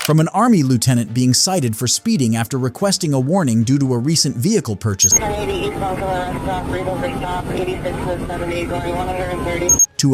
From an Army lieutenant being cited for speeding after requesting a warning due to a recent vehicle purchase, to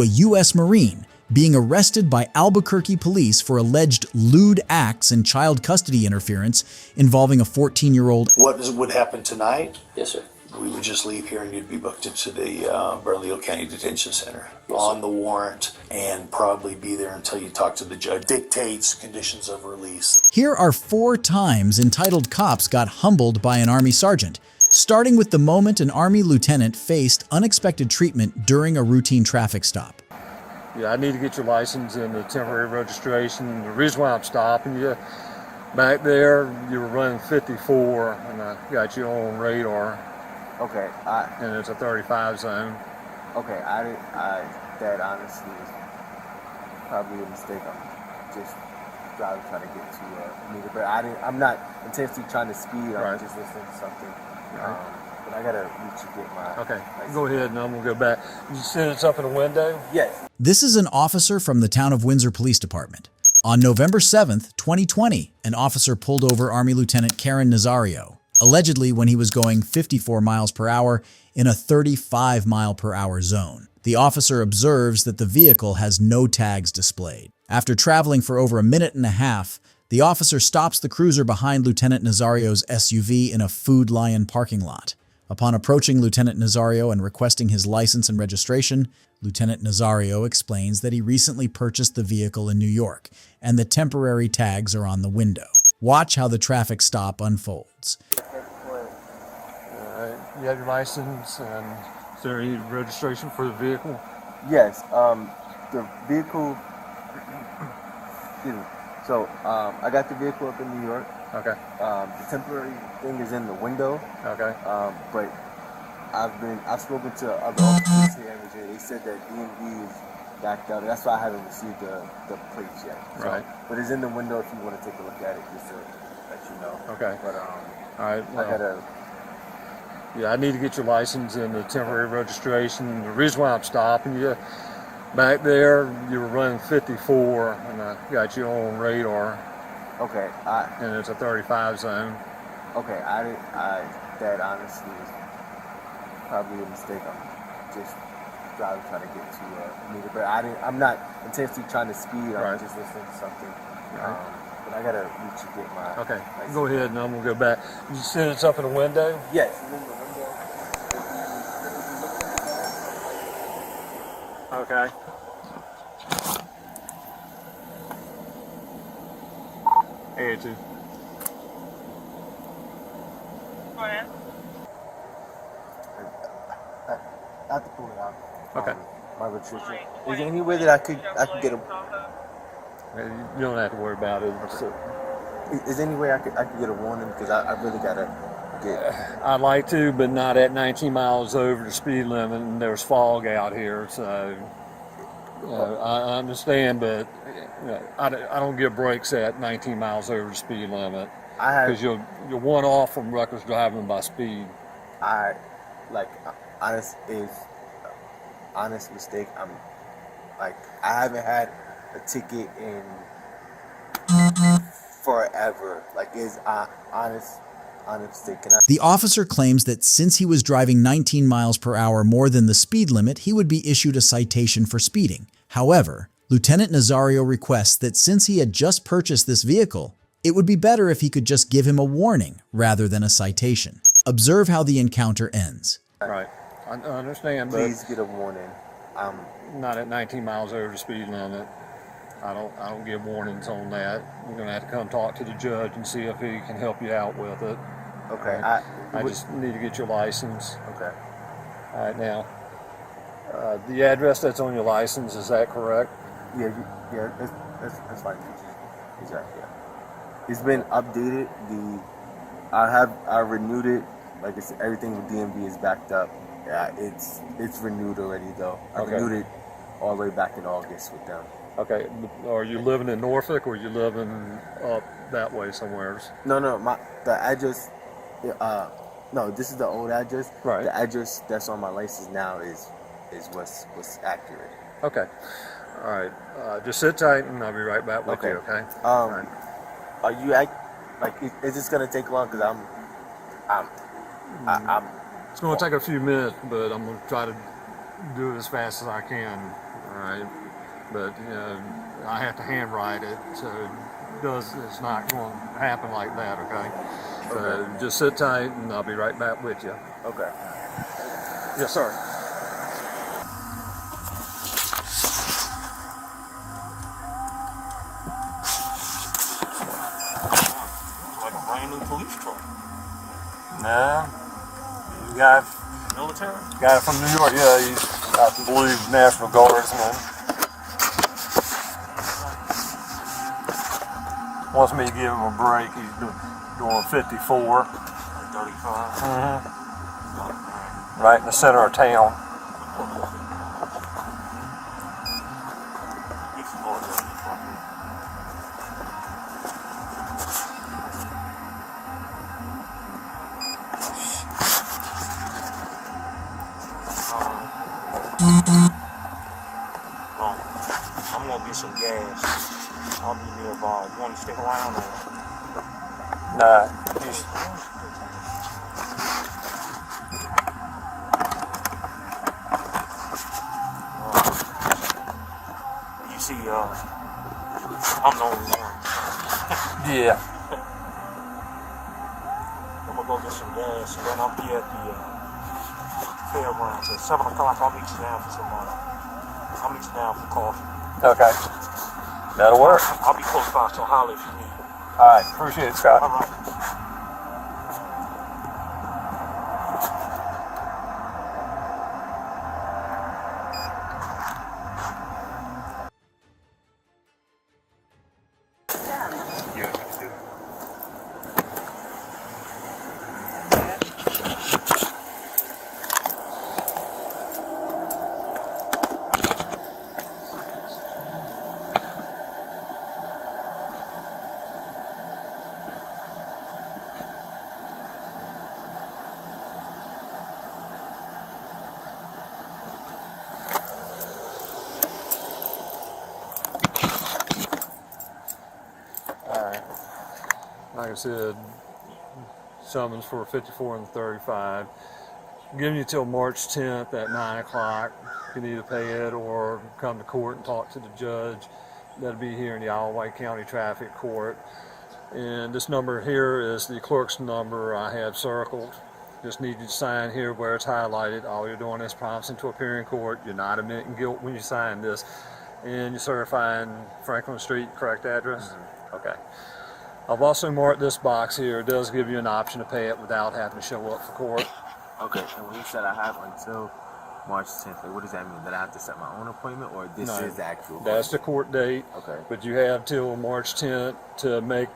a U.S. Marine being arrested by Albuquerque police for alleged lewd acts and child custody interference involving a 14-year-old. What would happen tonight? Yes, sir. We would just leave here and you'd be booked into the Bernalillo County Detention Center on the warrant and probably be there until you talk to the judge. Dictates conditions of release. Here are 4 times entitled cops got humbled by an Army sergeant, starting with the moment an Army lieutenant faced unexpected treatment during a routine traffic stop. Yeah, I need to get your license and the temporary registration. The reason why I'm stopping you, back there, you were running 54 and I got you on radar. Okay, and it's a 35 zone. Okay, that honestly is probably a mistake. I'm just trying to get to a meter, but I'm not intentionally trying to speed. I'm just listening to something. But I gotta reach to get my. Okay, go ahead, and I'm gonna go back. You said it's up in the window? Yes. This is an officer from the Town of Windsor Police Department. On November 7th, 2020, an officer pulled over Army Lieutenant Karen Nazario, allegedly when he was going 54 miles per hour in a 35 mile per hour zone. The officer observes that the vehicle has no tags displayed. After traveling for over a minute and a half, the officer stops the cruiser behind Lieutenant Nazario's SUV in a Food Lion parking lot. Upon approaching Lieutenant Nazario and requesting his license and registration, Lieutenant Nazario explains that he recently purchased the vehicle in New York and the temporary tags are on the window. Watch how the traffic stop unfolds. You have your license, and is there any registration for the vehicle? Yes, the vehicle, excuse me. So, I got the vehicle up in New York. Okay. The temporary thing is in the window. Okay. But I've spoken to other officers here in Virginia. They said that DMV is backed up. That's why I haven't received the plates yet. So, right. But it's in the window if you want to take a look at it, just to let you know. Okay. But all right. Well, I gotta. Yeah, I need to get your license and the temporary registration. The reason why I'm stopping you, back there, you were running 54 and I got you on radar. Okay. And it's a 35 zone. Okay. That honestly is probably a mistake. I'm just trying to get to a meter, but I'm not intentionally trying to speed. I'm just listening to something. But I gotta reach to get my. Okay. Go ahead, and I'm gonna go back. You said it's up in the window? Yes. It's in the window. Okay. Hey, too. Go ahead. I have to pull it out. Okay. My registration. Is there any way that I could get a? You don't have to worry about it. So, is there any way I could get a warning, because I really gotta get. I'd like to, but not at 19 miles over the speed limit, and there's fog out here, so I understand, but I don't give breaks at 19 miles over the speed limit, because you're one off from reckless driving by speed. Honest mistake. I haven't had a ticket in forever. Honest mistake. The officer claims that since he was driving 19 miles per hour more than the speed limit, he would be issued a citation for speeding. However, Lieutenant Nazario requests that since he had just purchased this vehicle, it would be better if he could just give him a warning rather than a citation. Observe how the encounter ends. Right. I understand, but please get a warning. Not at 19 miles over the speed limit. I don't give warnings on that. We're gonna have to come talk to the judge and see if he can help you out with it. Okay. I just need to get your license. Okay. All right, now, the address that's on your license, is that correct? Yeah, that's fine. Exactly. It's been updated. I renewed it. Like I said, everything with DMV is backed up. Yeah, it's renewed already though. I renewed it all the way back in August with them. Okay. Are you living in Norfolk, or are you living up that way somewhere? No, the address. No, this is the old address. Right. The address that's on my license now is what's accurate. Okay. All right. Just sit tight, and I'll be right back with you. Okay. All right. Are you is this gonna take long? Because I'm It's going to take a few minutes, but I'm going to try to do it as fast as I can. All right, but I have to handwrite it, so it's not going to happen like that. Okay, so just sit tight, and I'll be right back with you. okay. Yes, sir. Like a brand new police truck. Nah, you got Military? guy from New York. Yeah, he's I believe National Guardsman. Wants me to give him a break. He's doing 54. 35. Right in the center of town. He's more than Well, I'm gonna get some gas. I'll be nearby. You want to stick around or? Nah, You see, I'm the only one. yeah. I'm gonna go get some gas and then I'll be at the fairgrounds at 7 o'clock. I'll meet you down for some. I'll meet you down for coffee. Okay, that'll work. I'll be close by, so holler if you need. All right, appreciate it, Scott. All right. Like I said, summons for 54 and 35. Giving you till March 10th at 9 o'clock. You can either pay it or come to court and talk to the judge. That'll be here in the Alawite County Traffic Court. And this number here is the clerk's number I have circled. Just need you to sign here where it's highlighted. All you're doing is promising to appear in court. You're not admitting guilt when you sign this. And you're certifying Franklin Street, correct address? Okay. I've also marked this box here. It does give you an option to pay it without having to show up for court. Okay, and when you said I have until March 10th, like, what does that mean? That I have to set my own appointment, or this No, is the actual? That's the court date. Okay. But you have till March 10th to make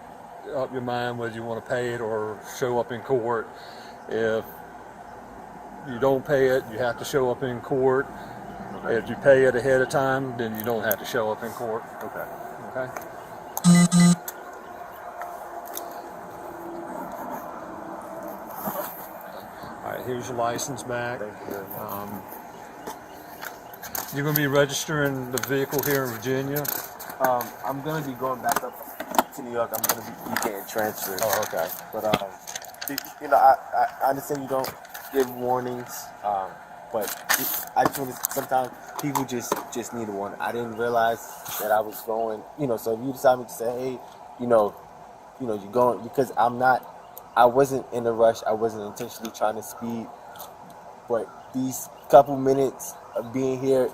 up your mind whether you want to pay it or show up in court. If you don't pay it, you have to show up in court. Okay. If you pay it ahead of time, then you don't have to show up in court. Okay. Okay? All right, here's your license back. Thank you very much. You're going to be registering the vehicle here in Virginia. I'm gonna be going back up to New York. I'm gonna be getting transferred. Oh, okay. But I understand you don't give warnings. But I just want to. Sometimes people just need a warning. I didn't realize that I was going. So if you decide to say, hey, you're going, because I wasn't in a rush. I wasn't intentionally trying to speed. But these couple minutes of being here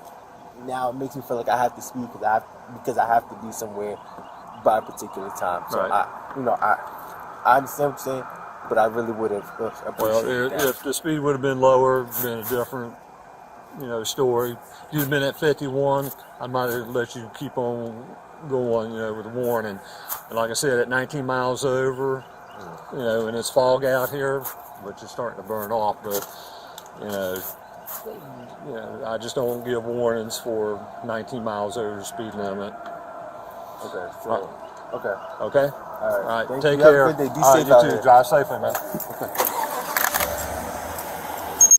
now, it makes me feel like I have to speed because I have to be somewhere by a particular time. So Right. I understand what you're saying, but I really would have appreciated Well, that. if the speed would have been lower, been a different, story. If you'd been at 51, I might have let you keep on going, with a warning. And like I said, at 19 miles over, and it's fog out here, which is starting to burn off, but, I just don't give warnings for 19 miles over the speed limit. Okay. So, Right. okay. Okay? All right. Take Thank you. care. Have a good day. Be All safe right, out you too. here. Drive safely, man.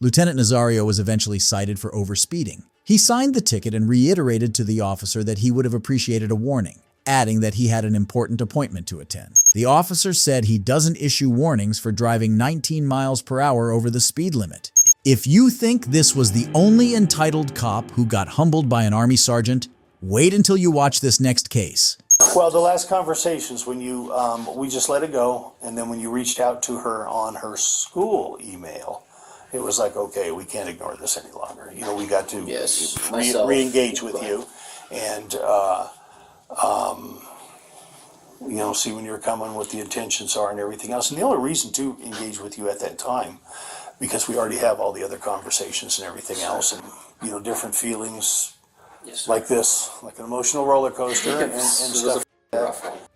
Lieutenant Nazario was eventually cited for overspeeding. He signed the ticket and reiterated to the officer that he would have appreciated a warning. adding that he had an important appointment to attend. The officer said he doesn't issue warnings for driving 19 miles per hour over the speed limit. If you think this was the only entitled cop who got humbled by an Army sergeant, wait until you watch this next case. Well, the last conversations when you, we just let it go, and then when you reached out to her on her school email, it was like, okay, we can't ignore this any longer. You know, we got to re-engage with you, and you know, see when you're coming, what the intentions are, and everything else. And the only reason to engage with you at that time, because we already have all the other conversations and everything else, and you know, different feelings. Yes, like this, like an emotional roller coaster and stuff.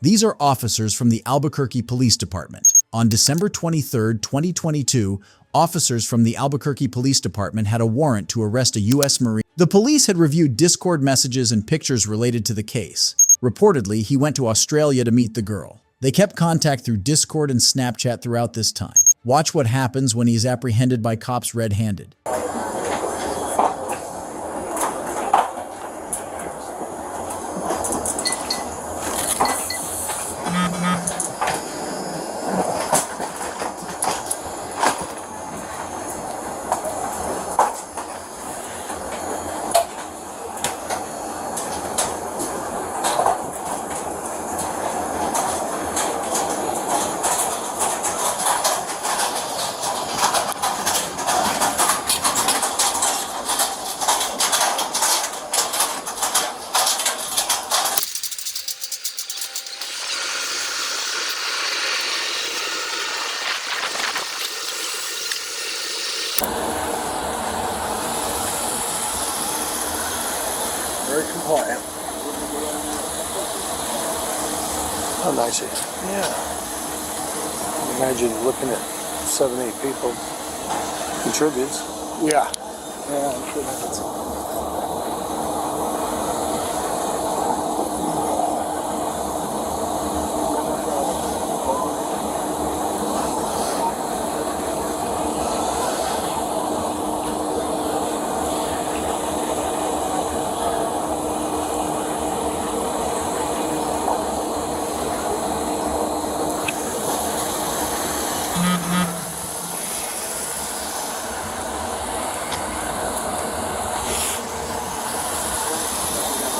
These are officers from the Albuquerque Police Department. On December 23, 2022, officers from the Albuquerque Police Department had a warrant to arrest a U.S. Marine. The police had reviewed Discord messages and pictures related to the case. Reportedly, he went to Australia to meet the girl. They kept contact through Discord and Snapchat throughout this time. Watch what happens when he is apprehended by cops red-handed. Very compliant. How nice it is. Yeah. Imagine looking at 7, 8 people. Contributes. Yeah. Yeah, I'm sure that's...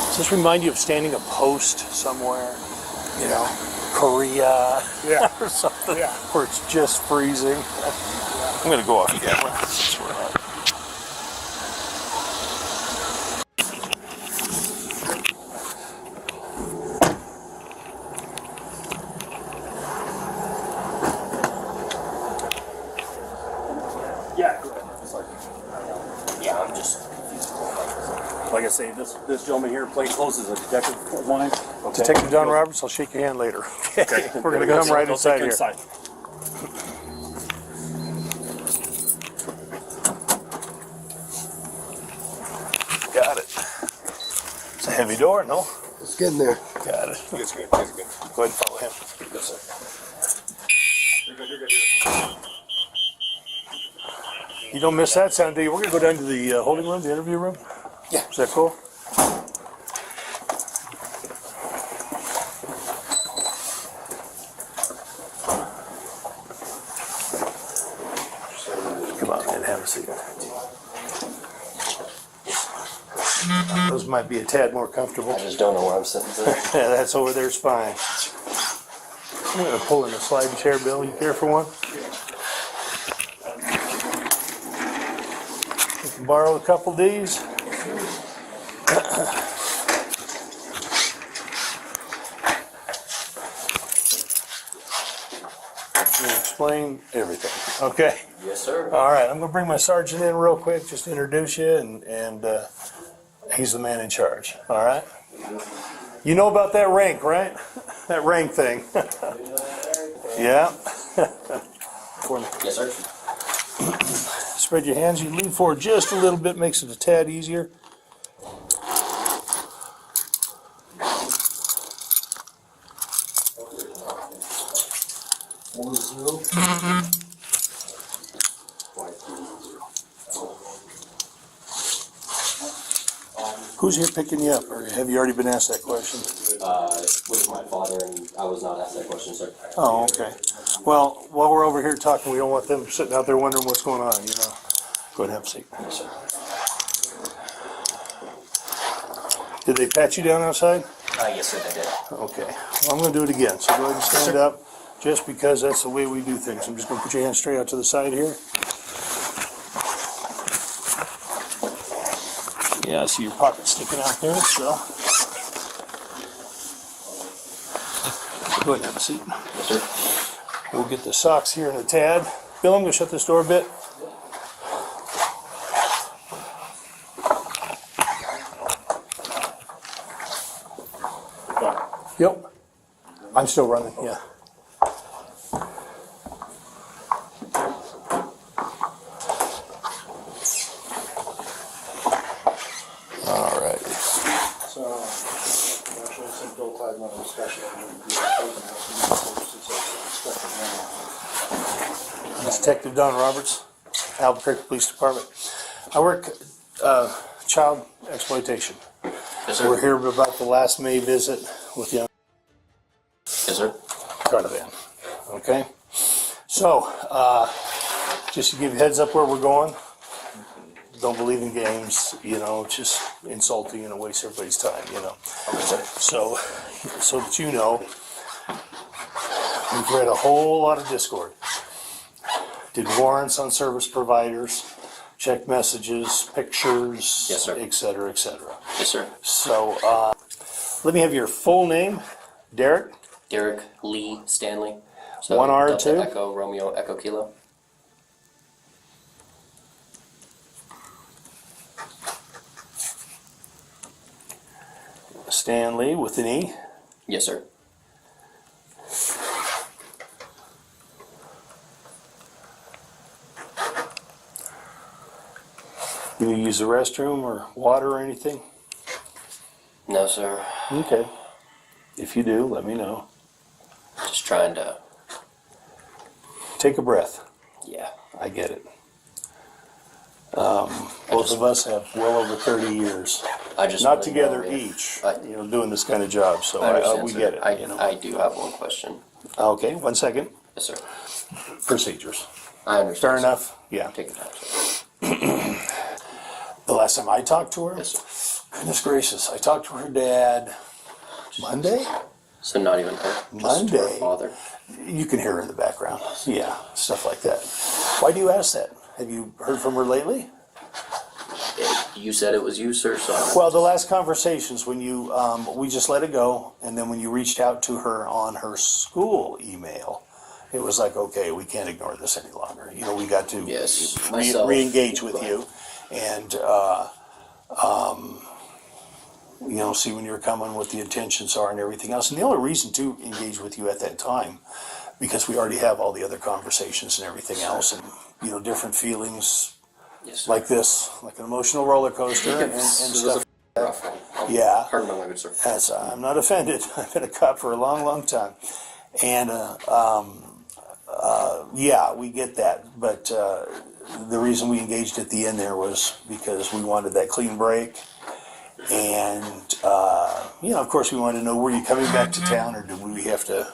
Does this remind you of standing a post somewhere, you know, Korea, or something, where it's just freezing? I'm going to go off camera. Yeah, I'm just like I say, this gentleman here played close as a detective of mine. Okay. Detective Don Roberts, I'll shake your hand later. Okay. We're going to come right inside here. Inside. Got it. It's a heavy door, no? Let's get in there. Got it. It's good. Go ahead and follow him. Yes, sir. You're good. You don't miss that sound, do you? We're going to go down to the holding room, the interview room. Yeah. Is that cool? Come on, man, have a seat. Those might be a tad more comfortable. I just don't know where I'm sitting today. Yeah, that's over there's fine. I'm going to pull in a sliding chair, Bill. You care for one? You can borrow a couple of these. Explain everything. Okay. Yes, sir. All right. I'm going to bring my sergeant in real quick, just to introduce you, and he's the man in charge. All right. You know about that rank, right? That rank thing. Yeah. For me. Yes, sir. Spread your hands. You lean forward just a little bit, makes it a tad easier. Who's here picking you up, or have you already been asked that question? with my father, and I was not asked that question, sir. Oh, okay. Well, while we're over here talking, we don't want them sitting out there wondering what's going on, you know. Go ahead and have a seat. Yes, sir. Did they pat you down outside? Yes, sir, they did. Okay. Well, I'm gonna do it again, so go ahead and stand up, just because that's the way we do things. I'm just gonna put your hands straight out to the side here. Yeah, I see your pocket sticking out there, so. Go ahead and have a seat. Yes, sir. We'll get the socks here in a tad. Bill, I'm gonna shut this door a bit. Yep. I'm still running, yeah. All right. So, actually, some Bill Clyde on special. Detective Don Roberts, Albuquerque Police Department. I work child exploitation. Yes, sir. We're here about the last May visit with young Yes, sir. Carnavan. Okay? So, just to give you a heads up where we're going, don't believe in games, you know, just insulting and it wastes everybody's time, you know. Okay, sir. So that you know, we've read a whole lot of Discord. Did warrants on service providers, checked messages, pictures, Yes, sir. et cetera, et cetera. Yes, sir. So, let me have your full name, Derek. Derek Lee Stanley. So One R, Delta two? Echo Romeo Echo Kilo. Stanley with an E. Yes, sir. Do you use the restroom or water or anything? No, sir. Okay. If you do, let me know. Just trying to. Take a breath. Yeah. I get it. Both of us have well over 30 years. I just Not wanna together know if- each, I- you know, doing this kind of job, so I understand, we sir. get it, you know. I do have one question. Okay, 1 second. Yes, sir. Procedures. I understand. Fair sir. enough? Yeah. Take it back, sir. The last time I talked to her, Yes, sir. goodness gracious, I talked to her dad Monday? So not even her. Just Monday. her father. You can hear her in the background. Yeah, stuff like that. Why do you ask that? Have you heard from her lately? You said it was you, sir. So Well, the last conversations when you, we just let it go, and then when you reached out to her on her school email, it was like, okay, we can't ignore this any longer. You know, we got to Yes, myself. re-engage with Go ahead. you, and you know, see when you're coming, what the intentions are, and everything else. And the only reason to engage with you at that time, because we already have all the other conversations and everything else, and you know, different feelings. yes, sir. Like this, like an emotional roller coaster and It was stuff. a rough one. Yeah. Pardon my language, sir. I'm not offended. I've been a cop for a long, long time. And, yeah, we get that. But the reason we engaged at the end there was because we wanted that clean break. And, you know, of course, we wanted to know, were you coming back to town or did we have to,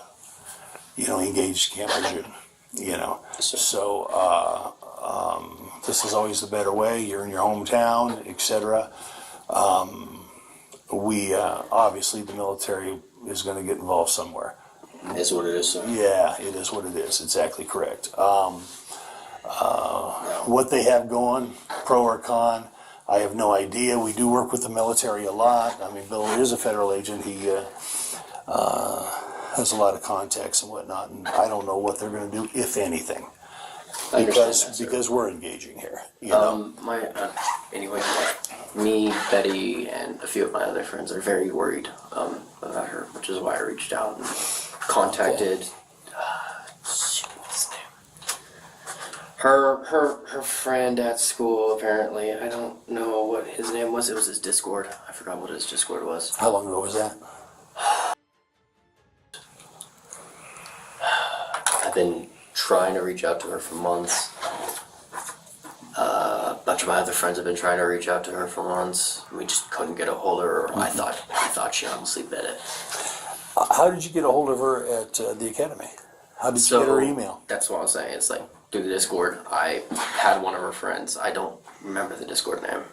you know, engage Camp Lejeune, you know? Yes, sir. So, this is always the better way. You're in your hometown, etc. We obviously the military is going to get involved somewhere. It is what it is, sir. Yeah, it is what it is. Exactly correct. What they have going, pro or con, I have no idea. We do work with the military a lot. I mean, Bill is a federal agent. He has a lot of contacts and whatnot, and I don't know what they're going to do, if anything. I understand that, sir. Because we're engaging here, you know. Anyway, me, Betty, and a few of my other friends are very worried about her, which is why I reached out and contacted. Shoot, what's his name? Her friend at school. Apparently, I don't know what his name was. It was his Discord. I forgot what his Discord was. How long ago was that? I've been trying to reach out to her for months. A bunch of my other friends have been trying to reach out to her for months. We just couldn't get a hold of her. I thought she honestly bit it. How did you get a hold of her at the academy? How did you get her email? That's what I was saying. It's like through the Discord. I had one of her friends. I don't remember the Discord name.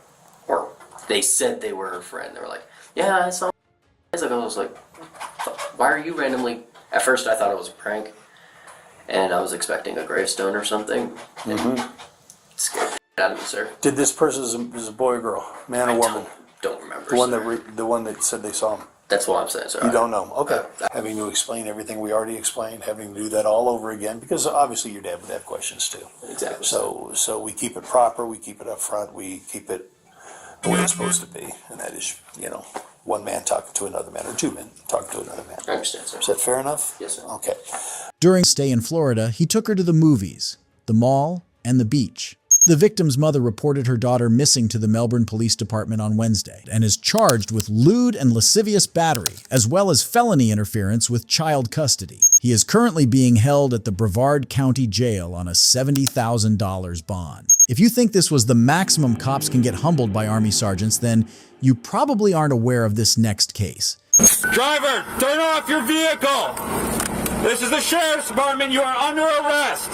Or they said they were her friend. They were like, yeah, I saw. I was like, why are you randomly? At first, I thought it was a prank, and I was expecting a gravestone or something. Mm-hmm. Scared the shit out of me, sir. Did this person is a boy or girl, man or woman? Don't remember. The one that said they saw him. That's what I'm saying, sir. You don't know. Okay. Having to explain everything we already explained, having to do that all over again, because obviously your dad would have questions too. Exactly. So we keep it proper, we keep it up front, we keep it the way it's supposed to be, and that is, one man talking to another man, or two men talking to another man. I understand, sir. Is that fair enough? Yes, sir. Okay. During his stay in Florida, he took her to the movies, the mall, and the beach. The victim's mother reported her daughter missing to the Melbourne Police Department on Wednesday and is charged with lewd and lascivious battery, as well as felony interference with child custody. He is currently being held at the Brevard County Jail on a $70,000 bond. If you think this was the maximum cops can get humbled by Army sergeants, then you probably aren't aware of this next case. Driver, turn off your vehicle! This is the Sheriff's Department. You are under arrest.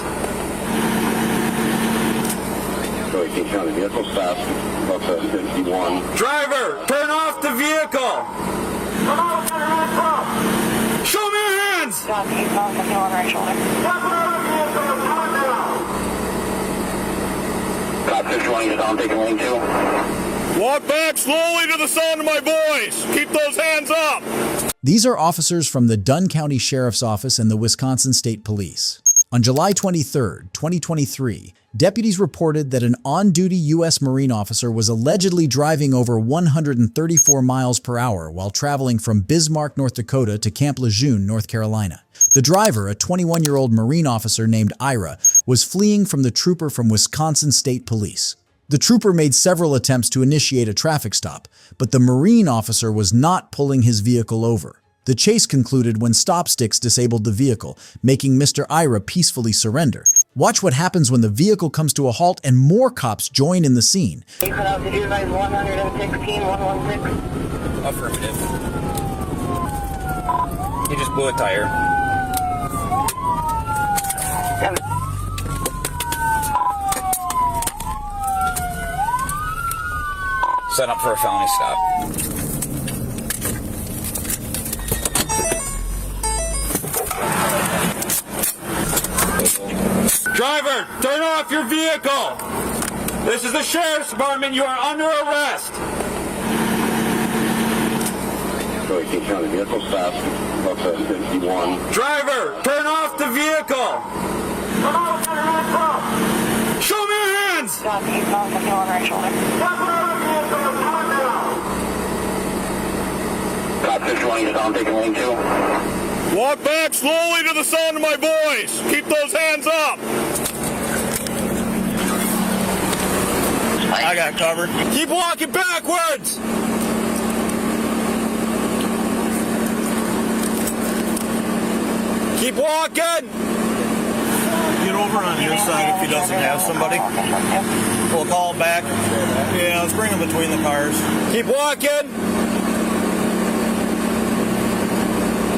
King County vehicle stopped, up to 51. Driver, turn off the vehicle! Show me your hands! Cop 620 is on, taking lane 2. Walk back slowly to the sound of my voice. Keep those hands up. These are officers from the Dunn County Sheriff's Office and the Wisconsin State Police. On July 23, 2023, deputies reported that an on-duty U.S. Marine officer was allegedly driving over 134 miles per hour while traveling from Bismarck, North Dakota to Camp Lejeune, North Carolina. The driver, a 21-year-old Marine officer named Ira, was fleeing from the trooper from Wisconsin State Police. The trooper made several attempts to initiate a traffic stop, but the Marine officer was not pulling his vehicle over. The chase concluded when stop sticks disabled the vehicle, making Mr. Ira peacefully surrender. Watch what happens when the vehicle comes to a halt and more cops join in the scene. Affirmative. He just blew a tire. Set up for a felony stop. Driver, turn off your vehicle. This is the Sheriff's Department. You are under arrest. King County vehicle stopped, up to 51. Driver, turn off the vehicle. Show me your hands. Cop 620 is on, taking lane 2. Walk back slowly to the sound of my voice. Keep those hands up. I got cover. Keep walking backwards. Keep walking. Get over on your side if he doesn't have somebody. We'll call him back. Yeah, let's bring him between the cars. Keep walking.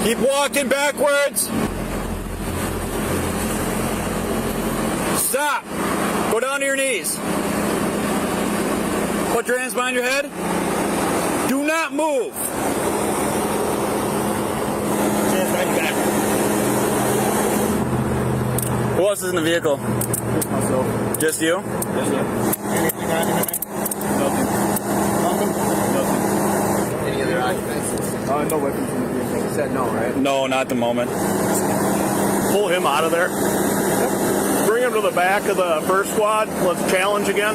Keep walking backwards. Stop. Go down to your knees. Put your hands behind your head. Do not move. Hands behind your back. Who else is in the vehicle? Just myself. Just you? Yes, sir. Anything on anything? Nothing. Nothing? Any other occupants? No weapons in the vehicle. You said no, right? No, not at the moment. Pull him out of there. Bring him to the back of the first squad. Let's challenge again.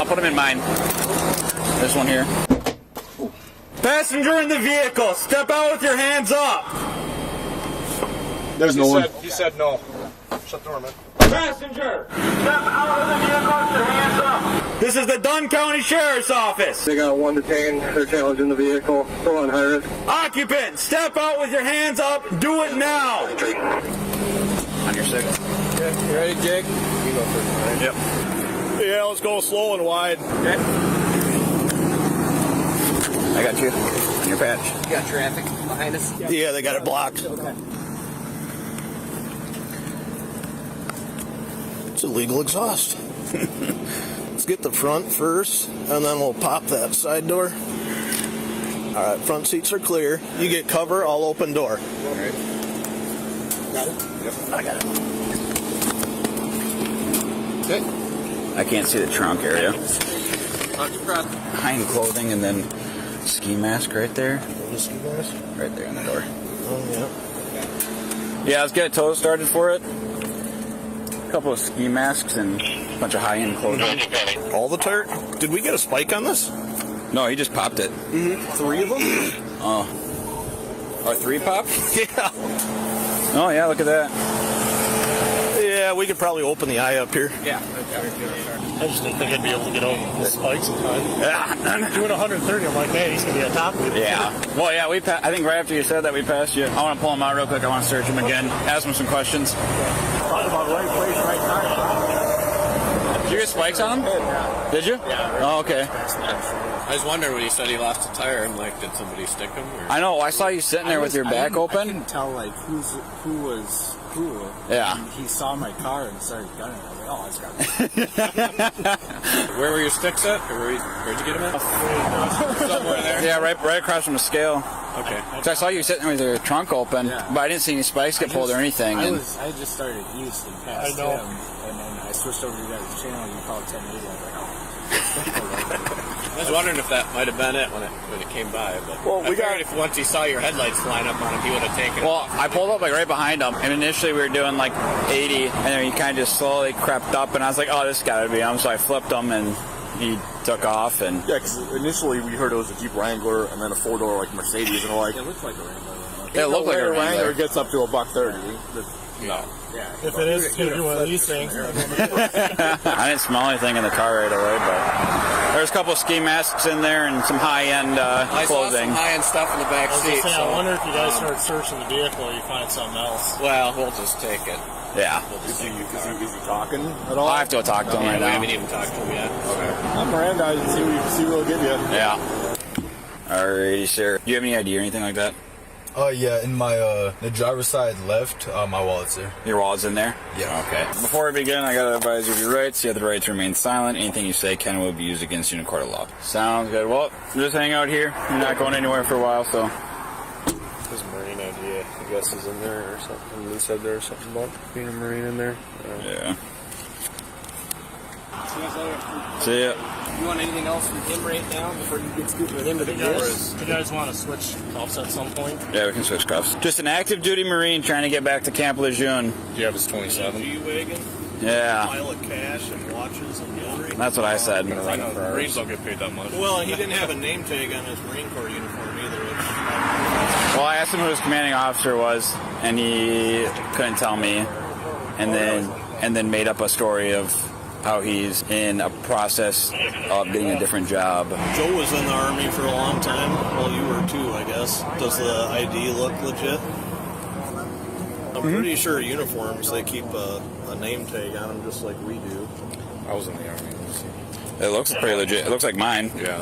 I'll put him in mine. This one here. Passenger in the vehicle, step out with your hands up. There's no one. He said no. Shut the door, man. Passenger, step out of the vehicle with your hands up. This is the Dunn County Sheriff's Office. They got one detained. They're challenging the vehicle. Still on high risk. Occupant, step out with your hands up. Do it now. On your six. Okay, you ready, Jake? You go first, right? Yep. Yeah, let's go slow and wide. Okay. I got you. on your patch. You got traffic behind us? Yeah, they got it blocked. Okay. It's illegal exhaust. Let's get the front first, and then we'll pop that side door. All right, front seats are clear. You get cover, I'll open door. All right. Got it? Yep, I got it. Okay. I can't see the trunk area. High-end clothing and then ski mask right there. The ski mask? Right there on the door. Oh, yeah. Yeah, let's get a tow started for it. A couple of ski masks and a bunch of high-end clothing. All the tire? Did we get a spike on this? No, he just popped it. Mm-hmm. 3 of them? Oh. Oh, 3 popped? Yeah. Oh, yeah, look at that. Yeah, we could probably open the eye up here. Yeah. I just didn't think I'd be able to get over the spikes in time. Yeah. Doing 130, I'm like, man, he's going to be on top of me. Yeah. Well, yeah, I think right after you said that, we passed you. I want to pull him out real quick. I want to search him again. Ask him some questions. Talk about right place, right time. Did you get spikes on him? Yeah. Did you? Yeah. Oh, okay. I was wondering when you said he lost a tire. I'm like, did somebody stick him? Or? I know. I saw you sitting there with your back open. I couldn't tell like who was who. Yeah. He saw my car and started gunning. I was like, oh, it's got me. Where were your sticks at? Or where'd you get them at? Somewhere there. Yeah, right across from the scale. Okay. So I saw you sitting there with your trunk open, but I didn't see any spikes get pulled or anything. I just started east and passed him, and then I switched over to you guys' channel and you called 1080. I was like, oh. I was wondering if that might have been it when it came by, but I figured if once he saw your headlights line up on him, he would have taken it. Well, I pulled up like right behind him, and initially we were doing like 80, and then he kind of just slowly crept up, and I was like, oh, this got to be him, so I flipped him, and he took off. And yeah, because initially we heard it was a Jeep Wrangler and then a 4-door like Mercedes, and we're like, it looks like a Wrangler. It looked like a Wrangler gets up to $130. No. Yeah. If it is, it's going to be one of these things. I didn't smell anything in the car right away, but there's a couple of ski masks in there and some high-end I saw clothing. some high-end stuff in the back seat. I wonder if you guys start searching the vehicle, you find something else. Well, we'll just take it. Yeah. Is he talking at all? I have to go talk to him right We now. haven't even talked to him yet. Okay. I'm Miranda. See what we'll give you. Yeah. Alrighty, sir. Do you have any ID or anything like that? Yeah, in my the driver's side left, my wallet's there. Your wallet's in there? Yeah. Okay. Before we begin, I gotta advise you of your rights. You have the right to remain silent. Anything you say can and will be used against you in a court of law. Sounds good. Well, just hang out here. You're not going anywhere for a while, so. His Marine ID, I guess, is in there or something. He said there was something about being a Marine in there. Yeah. See ya. You want anything else from him right now before you get scooping with him to the doors? You guys want to switch cuffs at some point? Yeah, we can switch cuffs. Just an active duty Marine trying to get back to Camp Lejeune. Do you have his 27? G-Wagon, Yeah. pile of cash and watches and jewelry. That's what I said. Marines don't get paid that much. Well, he didn't have a name tag on his Marine Corps uniform either. Well, I asked him who his commanding officer was, and he couldn't tell me. And then made up a story of how he's in a process of getting a different job. Joe was in the Army for a long time. Well, you were too, I guess. Does the ID look legit? I'm pretty sure uniforms, they keep a name tag on them just like we do. I was in the Army. It looks pretty legit. It looks like mine. Yeah.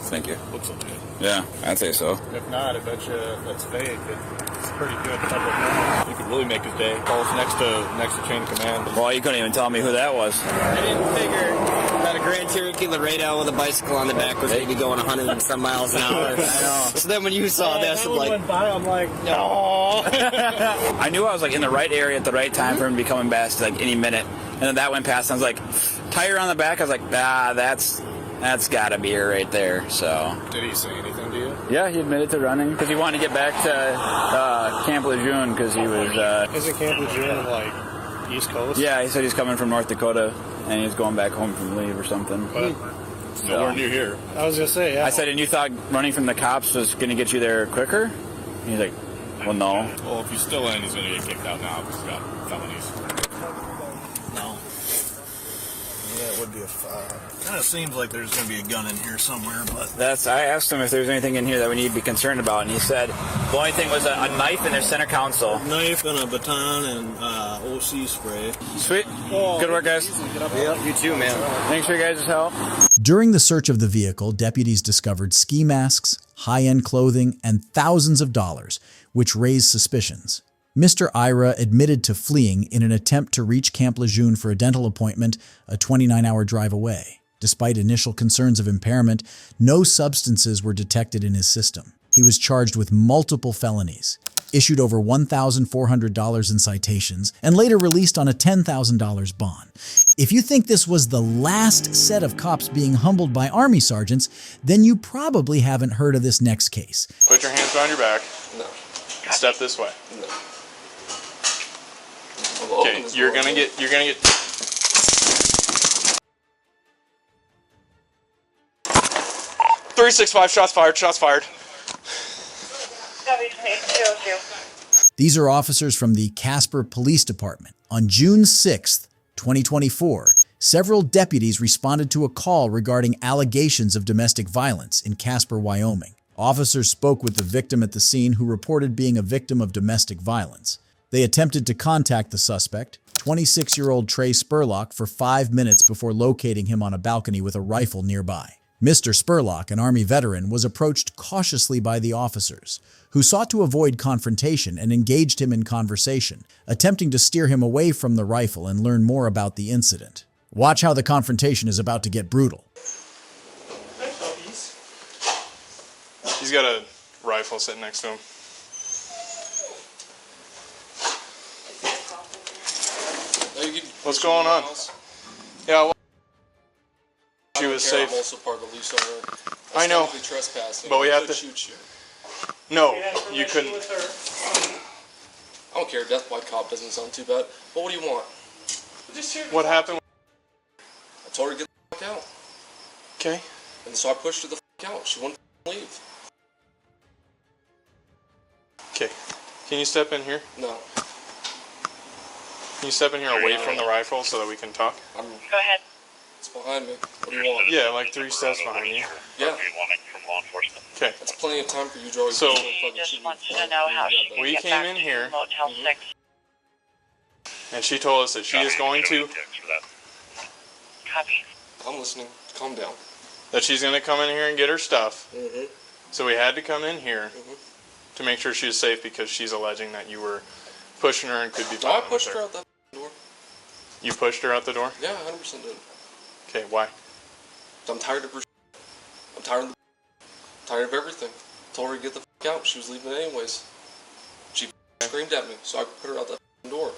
Thank you. Looks legit. Yeah, I'd say so. If not, I bet you that's fake. It's pretty good public knowledge. You could really make his day. Calls next to chain of command. Well, you couldn't even tell me who that was. I didn't figure that a Grand Cherokee Laredo with a bicycle on the back was maybe going 100 and some miles an hour. I know. So then when you saw this, I'm like, went by, I'm like, no. I knew I was like in the right area at the right time for him to be coming past like any minute. And then that went past and I was like, tire on the back. I was like, that's gotta be her right there. So. Did he say anything to you? Yeah, he admitted to running because he wanted to get back to Camp Lejeune because he was. Isn't Camp Lejeune like East Coast? Yeah, he said he's coming from North Dakota and he's going back home from leave or something. But nowhere near here. I was gonna say, yeah. I said, and you thought running from the cops was going to get you there quicker? And he's like, well, no. Well, if he's still in, he's gonna get kicked out now because he's got felonies. No. Yeah, it would be a kind of seems like there's going to be a gun in here somewhere, but I asked him if there's anything in here that we need to be concerned about, and he said the only thing was a knife in their center console. Knife and a baton and OC spray. Sweet. Good work, guys. Yep, you too, man. Thanks for your guys' help. During the search of the vehicle, deputies discovered ski masks, high-end clothing, and thousands of dollars, which raised suspicions. Mr. Ira admitted to fleeing in an attempt to reach Camp Lejeune for a dental appointment, a 29-hour drive away. Despite initial concerns of impairment, no substances were detected in his system. He was charged with multiple felonies, issued over $1,400 in citations, and later released on a $10,000 bond. If you think this was the last set of cops being humbled by Army sergeants, then you probably haven't heard of this next case. Put your hands behind your back. No. Step this way. No. Okay, you're gonna get 365 shots fired, shots fired. These are officers from the Casper Police Department. On June 6, 2024, several deputies responded to a call regarding allegations of domestic violence in Casper, Wyoming. Officers spoke with the victim at the scene, who reported being a victim of domestic violence. They attempted to contact the suspect, 26-year-old Trey Spurlock, for 5 minutes before locating him on a balcony with a rifle nearby. Mr. Spurlock, an Army veteran, was approached cautiously by the officers, who sought to avoid confrontation and engaged him in conversation, attempting to steer him away from the rifle and learn more about the incident. Watch how the confrontation is about to get brutal. He's got a rifle sitting next to him. What's going on? Yeah, well, she was safe. I'm also part of the lease owner. I know, trespassing. but we have to shoot you. No, you couldn't. I don't care. Death by cop doesn't sound too bad. But what do you want? What happened? I told her to get the fuck out. Okay. And so I pushed her the fuck out. She wouldn't leave. Okay. Can you step in here? No. Can you step in here away from the rifle so that we can talk? Go ahead. It's behind me. What do you want? Yeah, like 3 steps behind you. Yeah. Okay. That's plenty of time for you, Joey. So, just wants to know how we came in here, and she told us that she is going to... Copy. I'm listening. Calm down. That she's going to come in here and get her stuff. Mm-hmm. So we had to come in here to make sure she was safe, because she's alleging that you were pushing her and could be I violent pushed with her out that door. You pushed her out the door? Yeah, 100% did. Okay, why? I'm tired of her. I'm tired of everything. Told her to get the fuck out. She was leaving anyways. She screamed at me, so I put her out that door.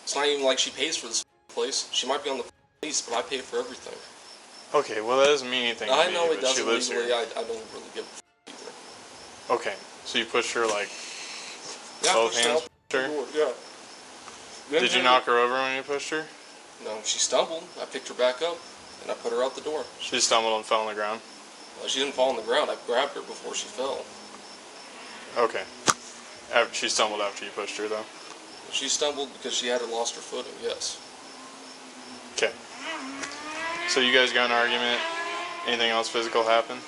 It's not even like she pays for this place. She might be on the lease, but I pay for everything. Okay, well that doesn't mean anything to I me, know it but she doesn't lives legally. here. I don't really give a either. Okay, so you pushed her like Yeah, both pushed her hands? out Pushed her? the door, yeah. Did you knock her over when you pushed her? No, she stumbled. I picked her back up, and I put her out the door. She stumbled and fell on the ground? Well, she didn't fall on the ground. I grabbed her before she fell. Okay. She stumbled after you pushed her, though? She stumbled because she had lost her footing, yes. Okay. So you guys got in an argument? Anything else physical happen?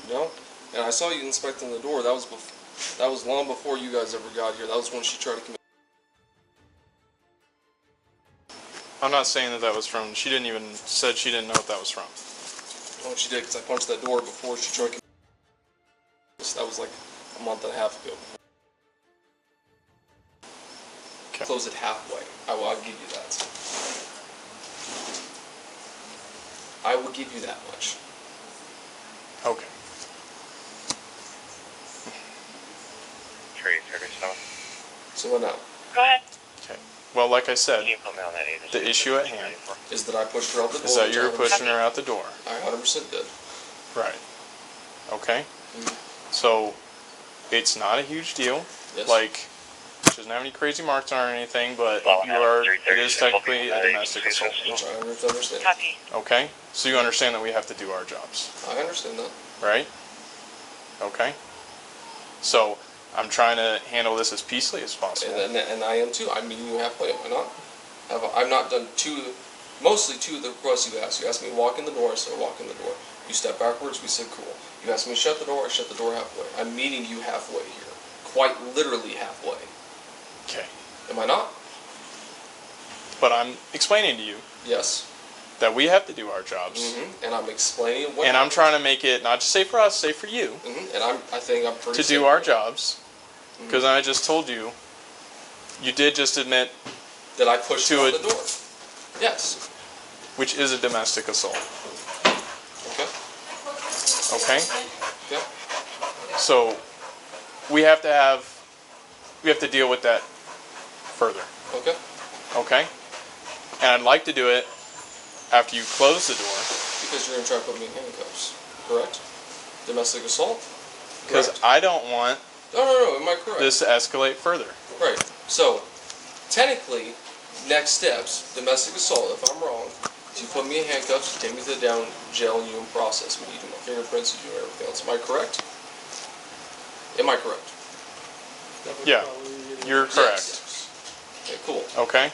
No. And I saw you inspecting the door. That was long before you guys ever got here. That was when she tried to commit. I'm not saying that was from... She didn't even... said she didn't know what that was from. Oh, she did, because I punched that door before she tried to commit. That was like a month and a half ago. Okay. Close it halfway. I'll give you that. I will give you that much. Okay. So what now? Go ahead. Okay. Well, like I said, the issue at hand is that I pushed her out the door. Is that you're pushing her out the door. I 100% did. Right. Okay. So, it's not a huge deal. Yes. Like, she doesn't have any crazy marks on her or anything, but it is technically a domestic assault. Which I understand. Okay? So you understand that we have to do our jobs. I understand that. Right? Okay? So, I'm trying to handle this as peacefully as possible. And I am too. I'm meeting you halfway, am I not? I've not done mostly two of the requests you asked. You asked me to walk in the door, I said walk in the door. You stepped backwards, we said cool. You asked me to shut the door, I shut the door halfway. I'm meeting you halfway here. Quite literally halfway. Okay. Am I not? But I'm explaining to you. Yes. that we have to do our jobs. And I'm explaining what. And I'm trying to make it not just safe for us, safe for you. And I think I'm pretty to do our jobs. Because I just told you, you did just admit that I pushed her out the door. Yes. Which is a domestic assault. Okay. Okay. Okay. So we have to deal with that further. Okay. Okay. And I'd like to do it after you close the door. Because you're going to try to put me in handcuffs, correct? Domestic assault? Because I don't want No, am I correct? this to escalate further. Right. So, technically, next steps, domestic assault, if I'm wrong, is you put me in handcuffs, you take me to the down jail, and you process me. You do my fingerprints, you do everything else. Am I correct? Am I correct? Yeah, you're correct. Yes. Okay, cool. Okay.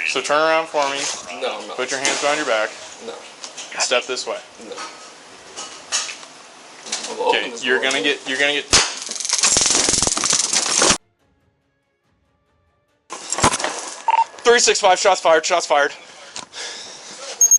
So turn around for me. No, I'm not. Put your hands behind your back. No. And step this way. No. Okay, you're gonna get 365 shots fired, shots fired.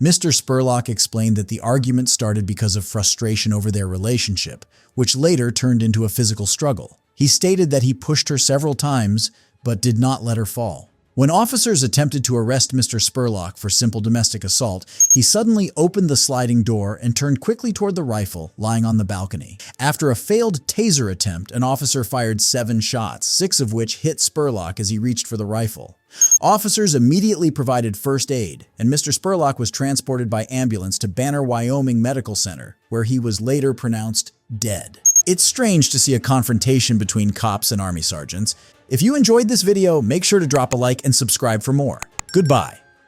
Mr. Spurlock explained that the argument started because of frustration over their relationship, which later turned into a physical struggle. He stated that he pushed her several times, but did not let her fall. When officers attempted to arrest Mr. Spurlock for simple domestic assault, he suddenly opened the sliding door and turned quickly toward the rifle lying on the balcony. After a failed taser attempt, an officer fired 7 shots, 6 of which hit Spurlock as he reached for the rifle. Officers immediately provided first aid, and Mr. Spurlock was transported by ambulance to Banner, Wyoming Medical Center, where he was later pronounced dead. It's strange to see a confrontation between cops and Army sergeants. If you enjoyed this video, make sure to drop a like and subscribe for more. Goodbye.